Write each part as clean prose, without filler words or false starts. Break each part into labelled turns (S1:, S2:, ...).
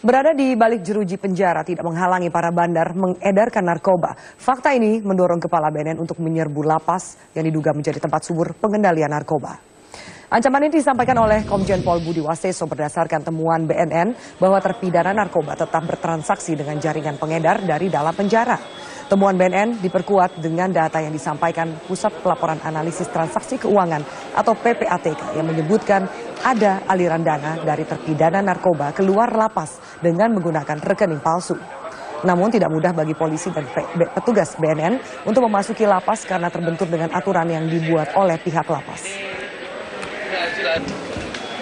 S1: Berada di balik jeruji penjara tidak menghalangi para bandar mengedarkan narkoba. Fakta ini mendorong Kepala BNN untuk menyerbu lapas yang diduga menjadi tempat subur pengendalian narkoba. Ancaman ini disampaikan oleh Komjen Pol Budi Waseso berdasarkan temuan BNN bahwa terpidana narkoba tetap bertransaksi dengan jaringan pengedar dari dalam penjara. Temuan BNN diperkuat dengan data yang disampaikan Pusat Pelaporan Analisis Transaksi Keuangan atau PPATK yang menyebutkan ada aliran dana dari terpidana narkoba keluar lapas dengan menggunakan rekening palsu. Namun tidak mudah bagi polisi dan petugas BNN untuk memasuki lapas karena terbentur dengan aturan yang dibuat oleh pihak lapas.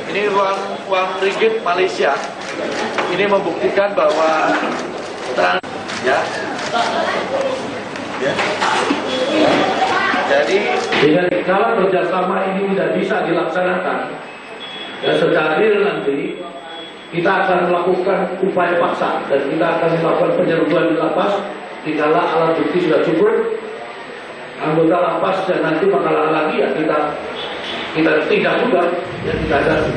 S2: Ini uang ringgit Malaysia. Ini membuktikan bahwa Jadi
S3: kalau kerjasama ini tidak bisa dilaksanakan, secara real nanti kita akan melakukan upaya paksa dan kita akan melakukan penyerbuan di lapas. Dikala alat bukti sudah cukup, anggota lapas dan nanti bakalan lagi ya kita tindak juga, ya kita hadapi.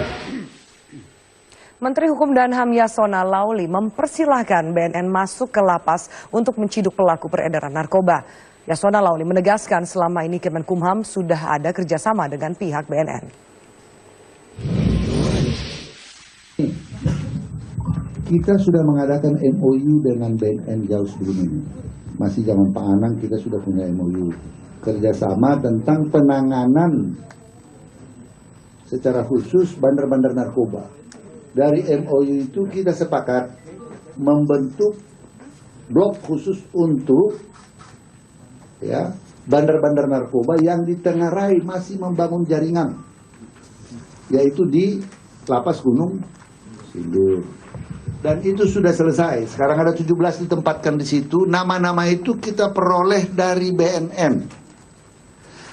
S1: Menteri Hukum dan HAM Yasona Lauli mempersilahkan BNN masuk ke lapas untuk menciduk pelaku peredaran narkoba. Yasona Lauli menegaskan selama ini Kemenkumham sudah ada kerjasama dengan pihak BNN.
S4: Kita sudah mengadakan MOU dengan BNN jauh sebelum ini. Masih zaman Pak Anang kita sudah punya MOU. Kerjasama tentang penanganan secara khusus bandar-bandar narkoba. Dari MOU itu kita sepakat membentuk blok khusus untuk bandar-bandar narkoba yang ditengarai masih membangun jaringan, yaitu di Lapas Gunung Sindur. Dan itu sudah selesai. Sekarang ada 17 ditempatkan di situ. Nama-nama itu kita peroleh dari BNN.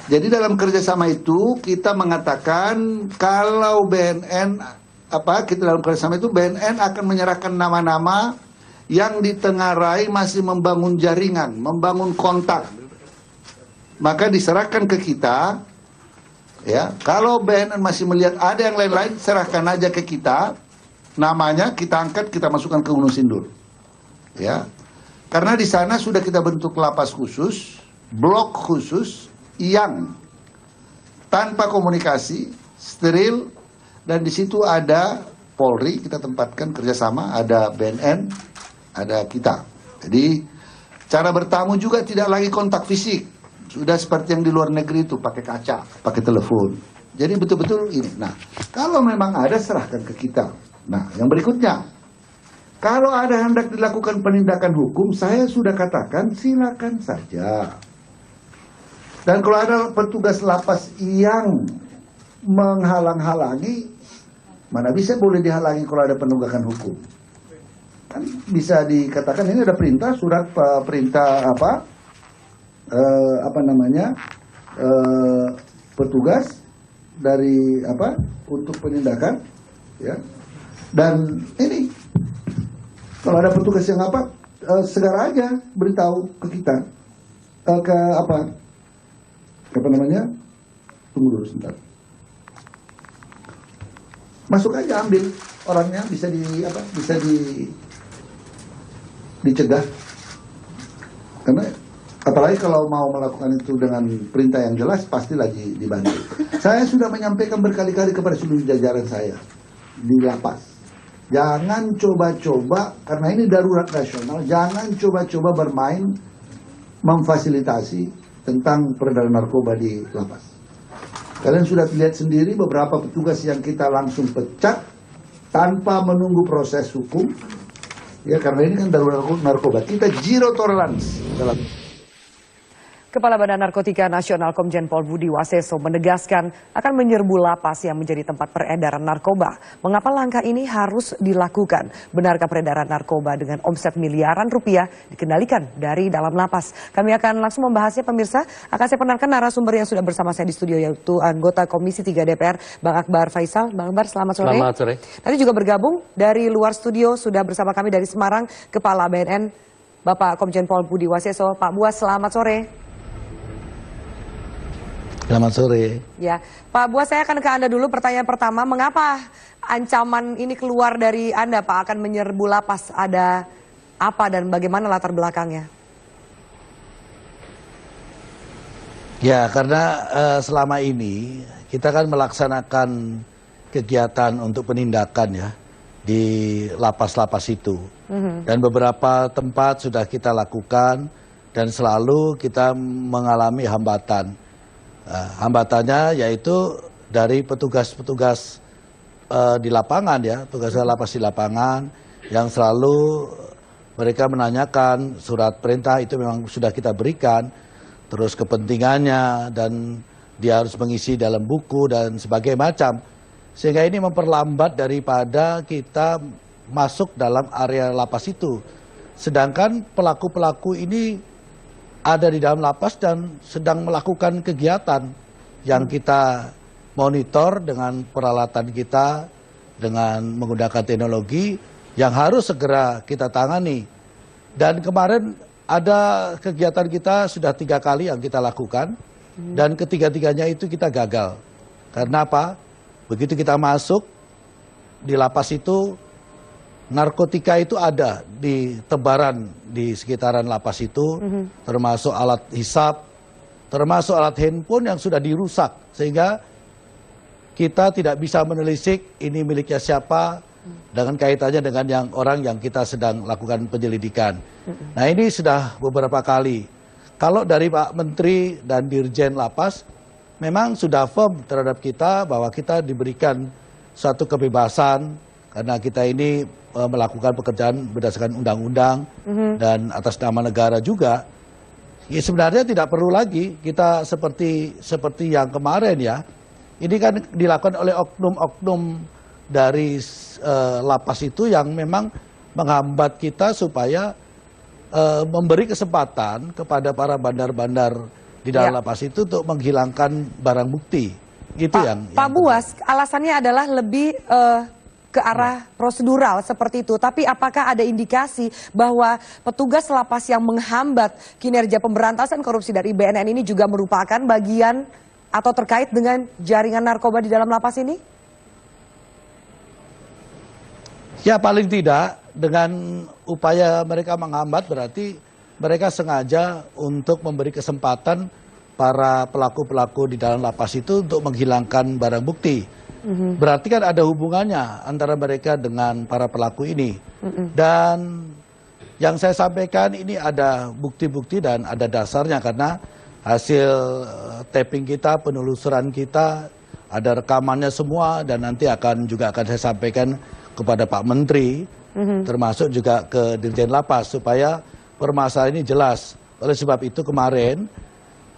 S4: Jadi dalam kerjasama itu kita mengatakan kalau kita dalam kerjasama itu BNN akan menyerahkan nama-nama yang ditengarai masih membangun jaringan, membangun kontak. Maka diserahkan ke kita, ya. Kalau BNN masih melihat ada yang lain-lain, serahkan aja ke kita. Namanya kita angkat, kita masukkan ke Gunung Sindur. Ya. Karena di sana sudah kita bentuk lapas khusus, blok khusus yang tanpa komunikasi, steril, dan di situ ada Polri, kita tempatkan kerjasama, ada BNN, ada kita. Jadi cara bertamu juga tidak lagi kontak fisik. Sudah seperti yang di luar negeri itu, pakai kaca, pakai telepon. Jadi betul-betul ini. Nah, kalau memang ada, serahkan ke kita. Nah, yang berikutnya, kalau ada hendak dilakukan penindakan hukum, saya sudah katakan silakan saja. Dan kalau ada petugas lapas yang menghalang-halangi, mana bisa boleh dihalangi kalau ada penegakan hukum? Kan bisa dikatakan ini ada perintah, surat perintah petugas dari untuk penindakan, ya. Dan ini kalau ada petugas yang segera aja beritahu ke kita, tunggu dulu sebentar. Masuk aja, ambil orangnya, bisa dicegah. Karena apalagi kalau mau melakukan itu dengan perintah yang jelas, pasti lagi dibantu. Saya sudah menyampaikan berkali-kali kepada seluruh jajaran saya di lapas. Jangan coba-coba, karena ini darurat nasional, jangan coba-coba bermain memfasilitasi tentang peredaran narkoba di lapas. Kalian sudah lihat sendiri beberapa petugas yang kita langsung pecat tanpa menunggu proses hukum. Ya, karena ini kan darurat narkoba. Kita zero tolerance dalam.
S1: Kepala Badan Narkotika Nasional Komjen Pol Budi Waseso menegaskan akan menyerbu lapas yang menjadi tempat peredaran narkoba. Mengapa langkah ini harus dilakukan? Benarkah peredaran narkoba dengan omset miliaran rupiah dikendalikan dari dalam lapas? Kami akan langsung membahasnya, pemirsa. Akan saya perkenalkan narasumber yang sudah bersama saya di studio, yaitu anggota Komisi 3 DPR, Bang Akbar Faisal. Bang Akbar, selamat sore.
S5: Selamat sore.
S1: Nanti juga bergabung dari luar studio, sudah bersama kami dari Semarang, Kepala BNN, Bapak Komjen Pol Budi Waseso. Pak Buas, selamat sore.
S5: Selamat sore.
S1: Ya, Pak Buas, saya akan ke Anda dulu. Pertanyaan pertama, mengapa ancaman ini keluar dari Anda, Pak, akan menyerbu lapas? Ada apa dan bagaimana latar belakangnya?
S5: Ya, karena selama ini kita kan melaksanakan kegiatan untuk penindakan ya di lapas-lapas itu. Dan beberapa tempat sudah kita lakukan dan selalu kita mengalami hambatan. Hambatannya yaitu dari petugas-petugas di lapangan ya, petugas lapas di lapangan yang selalu mereka menanyakan surat perintah itu memang sudah kita berikan, terus kepentingannya dan dia harus mengisi dalam buku dan sebagainya macam. Sehingga ini memperlambat daripada kita masuk dalam area lapas itu. Sedangkan pelaku-pelaku ini ada di dalam lapas dan sedang melakukan kegiatan yang kita monitor dengan peralatan kita, dengan menggunakan teknologi yang harus segera kita tangani. Dan kemarin ada kegiatan kita sudah 3 kali yang kita lakukan dan ketiga-tiganya itu kita gagal. Karena apa? Begitu kita masuk di lapas itu, narkotika itu ada di tebaran di sekitaran lapas itu, termasuk alat hisap, termasuk alat handphone yang sudah dirusak, sehingga kita tidak bisa menelisik ini miliknya siapa dengan kaitannya dengan yang orang yang kita sedang lakukan penyelidikan. Nah, ini sudah beberapa kali. Kalau dari Pak Menteri dan Dirjen Lapas memang sudah firm terhadap kita bahwa kita diberikan suatu kebebasan karena kita ini melakukan pekerjaan berdasarkan undang-undang dan atas nama negara juga. Ya, sebenarnya tidak perlu lagi kita seperti yang kemarin ya. Ini kan dilakukan oleh oknum-oknum dari lapas itu yang memang menghambat kita supaya memberi kesempatan kepada para bandar-bandar di dalam lapas itu untuk menghilangkan barang bukti. Itu
S1: Pak Buas, alasannya adalah lebih ke arah prosedural seperti itu. Tapi apakah ada indikasi bahwa petugas lapas yang menghambat kinerja pemberantasan korupsi dari BNN ini juga merupakan bagian atau terkait dengan jaringan narkoba di dalam lapas ini?
S5: Ya, paling tidak dengan upaya mereka menghambat berarti mereka sengaja untuk memberi kesempatan para pelaku-pelaku di dalam lapas itu untuk menghilangkan barang bukti. Berarti kan ada hubungannya antara mereka dengan para pelaku ini. Dan yang saya sampaikan ini ada bukti-bukti dan ada dasarnya karena hasil tapping kita, penelusuran kita, ada rekamannya semua dan nanti juga akan saya sampaikan kepada Pak Menteri, termasuk juga ke Dirjen Lapas supaya permasalahan ini jelas. Oleh sebab itu kemarin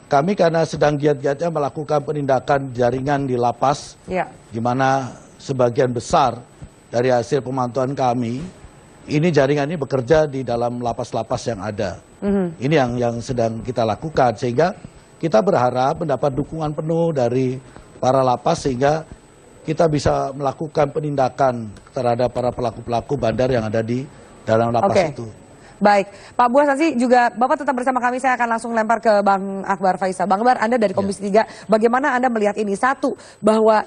S5: kami karena sedang giat-giatnya melakukan penindakan jaringan di lapas, di mana sebagian besar dari hasil pemantauan kami, ini jaringan ini bekerja di dalam lapas-lapas yang ada. Ini yang sedang kita lakukan, sehingga kita berharap mendapat dukungan penuh dari para lapas sehingga kita bisa melakukan penindakan terhadap para pelaku-pelaku bandar yang ada di dalam lapas itu.
S1: Baik, Pak Buas, nanti juga Bapak tetap bersama kami, saya akan langsung lempar ke Bang Akbar Faisal. Bang Akbar, Anda dari Komisi 3, bagaimana Anda melihat ini? Satu, bahwa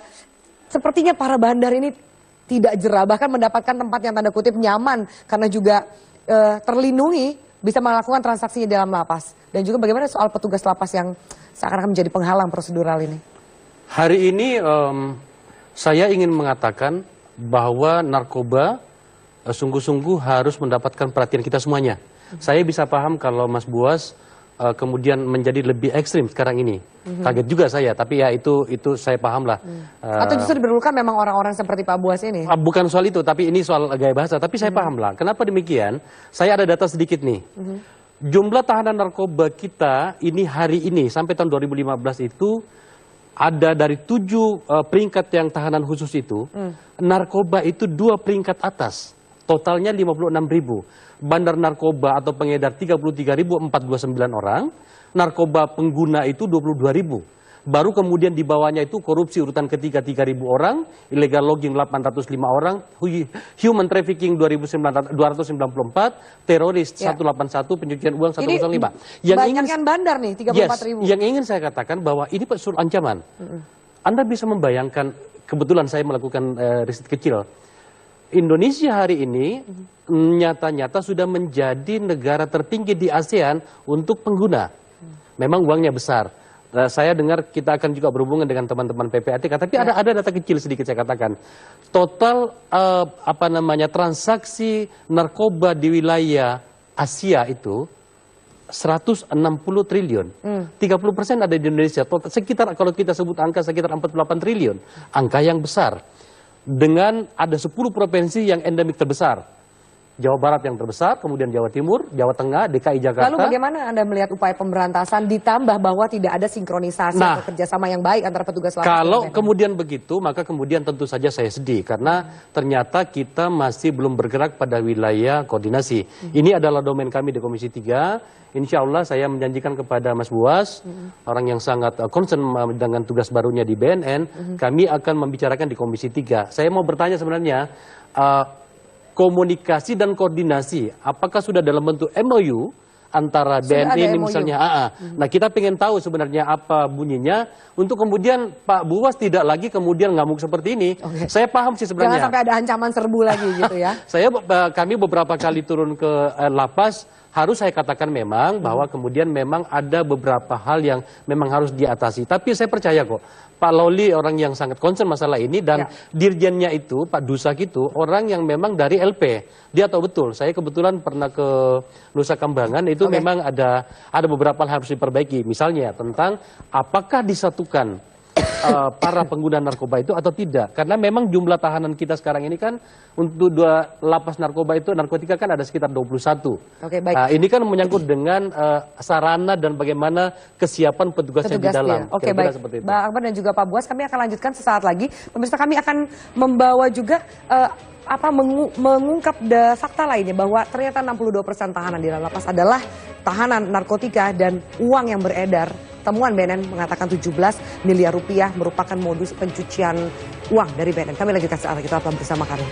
S1: sepertinya para bandar ini tidak jerah, bahkan mendapatkan tempat yang tanda kutip nyaman, karena juga terlindungi, bisa melakukan transaksinya di dalam lapas. Dan juga bagaimana soal petugas lapas yang seakan-akan menjadi penghalang prosedural ini?
S6: Hari ini saya ingin mengatakan bahwa narkoba sungguh-sungguh harus mendapatkan perhatian kita semuanya. Saya bisa paham kalau Mas Buas kemudian menjadi lebih ekstrim sekarang ini. Kaget juga saya, tapi ya itu saya paham lah.
S1: Atau justru diperlukan memang orang-orang seperti Pak Buas ini?
S6: Bukan soal itu, tapi ini soal gaya bahasa. Tapi saya paham lah. Kenapa demikian? Saya ada data sedikit nih. Jumlah tahanan narkoba kita ini hari ini sampai tahun 2015 itu ada dari 7 peringkat yang tahanan khusus itu, narkoba itu 2 peringkat atas. Totalnya 56.000. Bandar narkoba atau pengedar 33.429 orang, narkoba pengguna itu 22.000. baru kemudian di bawahnya itu korupsi urutan ketiga 3.000 orang, illegal logging 805 orang, human trafficking 294, teroris 181, pencucian uang 105.
S1: Banyakkan bandar nih 34.000.
S6: Yang ingin saya katakan bahwa ini ancaman. Anda bisa membayangkan, kebetulan saya melakukan riset kecil. Indonesia hari ini nyata-nyata sudah menjadi negara tertinggi di ASEAN untuk pengguna. Memang uangnya besar. Saya dengar kita akan juga berhubungan dengan teman-teman PPATK, tapi ada data kecil sedikit saya katakan. Total transaksi narkoba di wilayah Asia itu 160 triliun. 30% ada di Indonesia. Sekitar, kalau kita sebut angka, sekitar 48 triliun. Angka yang besar. Dengan ada 10 provinsi yang endemik terbesar. Jawa Barat yang terbesar, kemudian Jawa Timur, Jawa Tengah, DKI Jakarta.
S1: Lalu bagaimana Anda melihat upaya pemberantasan ditambah bahwa tidak ada sinkronisasi atau kerjasama yang baik antara petugas lapas?
S6: Kalau kemudian begitu, maka kemudian tentu saja saya sedih. Karena ternyata kita masih belum bergerak pada wilayah koordinasi. Ini adalah domain kami di Komisi 3. Insya Allah saya menjanjikan kepada Mas Buas, orang yang sangat concern dengan tugas barunya di BNN, kami akan membicarakan di Komisi 3. Saya mau bertanya sebenarnya, komunikasi dan koordinasi, apakah sudah dalam bentuk MOU antara BNN ini misalnya? Nah, kita pengen tahu sebenarnya apa bunyinya, untuk kemudian Pak Buas tidak lagi kemudian ngamuk seperti ini. Saya paham sih sebenarnya.
S1: Jangan sampai ada ancaman serbu lagi gitu ya.
S6: Kami beberapa kali turun ke lapas, harus saya katakan memang bahwa kemudian memang ada beberapa hal yang memang harus diatasi. Tapi saya percaya kok, Pak Loli orang yang sangat concern masalah ini, dan dirjennya itu, Pak Dusak itu, orang yang memang dari LP. Dia tahu betul, saya kebetulan pernah ke Nusa Kambangan, itu memang ada beberapa hal harus diperbaiki. Misalnya tentang apakah disatukan para pengguna narkoba itu atau tidak. Karena memang jumlah tahanan kita sekarang ini kan, untuk 2 lapas narkoba itu, narkotika kan ada sekitar 21. Baik. Ini kan menyangkut dengan sarana dan bagaimana kesiapan petugasnya di dalam.
S1: Baik. Mbak Akbar dan juga Pak Buas, kami akan lanjutkan sesaat lagi. Pemirsa, kami akan membawa juga mengungkap fakta lainnya bahwa ternyata 62% tahanan di dalam lapas adalah tahanan narkotika dan uang yang beredar. Temuan BNN mengatakan 17 miliar rupiah merupakan modus pencucian uang dari BNN. Kami lanjutkan sesaat lagi, tetaplah bersama kami.